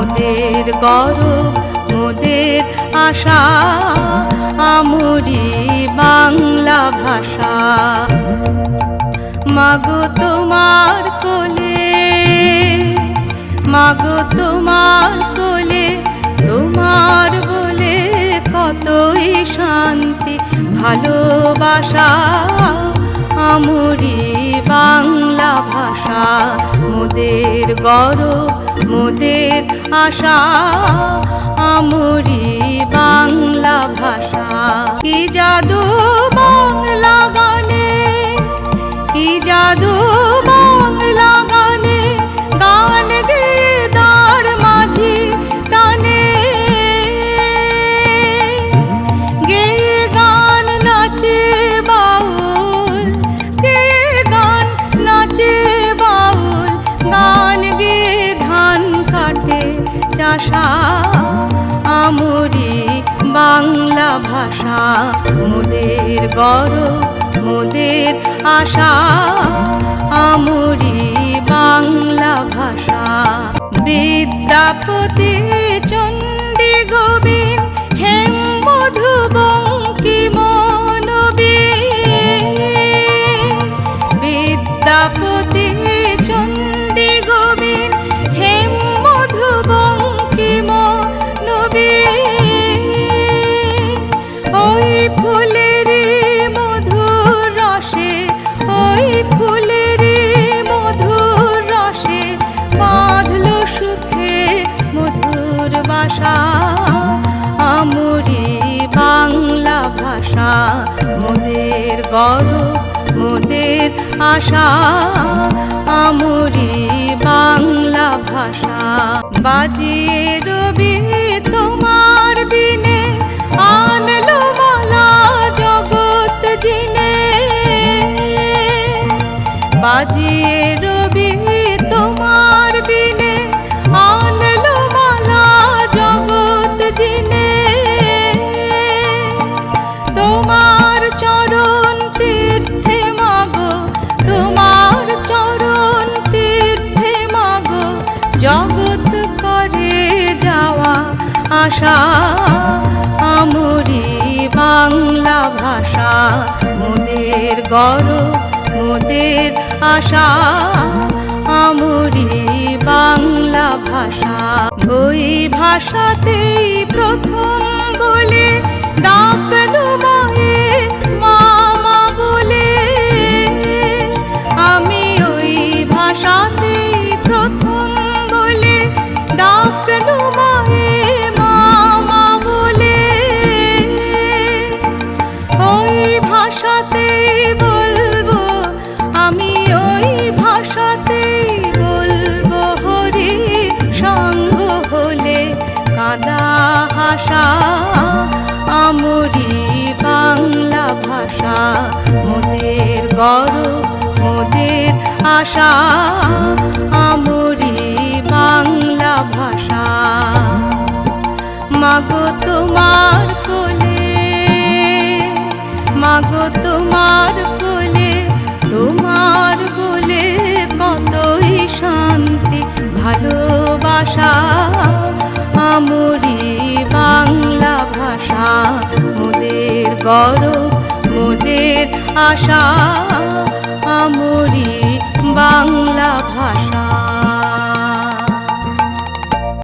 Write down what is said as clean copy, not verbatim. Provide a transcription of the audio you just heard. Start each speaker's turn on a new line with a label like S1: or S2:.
S1: মোদের গৌরব মোদের আশা আমরি বাংলা ভাষা। মাগো তোমার কোলে, মাগো তোমার কোলে, তোমার বলে কতই শান্তি ভালোবাসা আমরি বাংলা ভাষা। মোদের গৌরব মোদের আশা আমরি বাংলা ভাষা। কি জাদু বাংলা গানে, কি জাদু বাংলা গানে, গান গেয়ে দাঁড় মাঝি টানে, গেয়ে গান নাচে বাউল, গেয়ে গান নাচে বাউল, গান গেয়ে ধান কাটে চাষা আমরি বাংলা ভাষা। মোদের গৌরব মোদের আশা আমরি বাংলা ভাষা। বিদ্যাপতি চণ্ডী গোবিন্দ হেম মধু বঙ্কিম নবীন, বিদ্যাপতি চণ্ডী গোবিন্দ হেম মধু বঙ্কিম নবীন। ওই ফুলেরই মধুর রসে, ওই ফুলেরই মধুর রসে বাঁধলো সুখে মধুর বাসা আমরি বাংলা ভাষা। মোদের গৌরব মোদের আশা আমরি বাংলা ভাষা। বাজিয়ে রবি তোমার বিনে আনলো মালা জগৎ জিনে, বাজিয়ে রবি তোমার বিনে আনলো মালা জগৎ জিনে। তোমার চরণ তীর্থে মাগো, তোমার চরণ তীর্থে মাগো জগৎ করে যাওয়া আশা আমরি বাংলা ভাষা। মোদের গৌরব মোদের আশা আমরি বাংলা ভাষা। ওই ভাষাতেই প্রথম বলে ডাকলো মায়ে মামা বলে, আমি ওই ভাষাতেই প্রথম বলে ডাকলো মায়ে মামা বলে। ওই ভাষাতেই বলবো আমি, ওই ভাষাতেই বলবো হরি সঙ্গ হলে কাদা হাসা আমরি বাংলা ভাষা। মোদের গৌরব মোদের আশা আমরি বাংলা ভাষা। মাগো তোমার কোলে, মাগো তোমার কোলে, তোমার বলে কতই শান্তি ভালোবাসা আমরি বাংলা ভাষা। মোদের গৌরব মোদের আশা আমরি বাংলা ভাষা।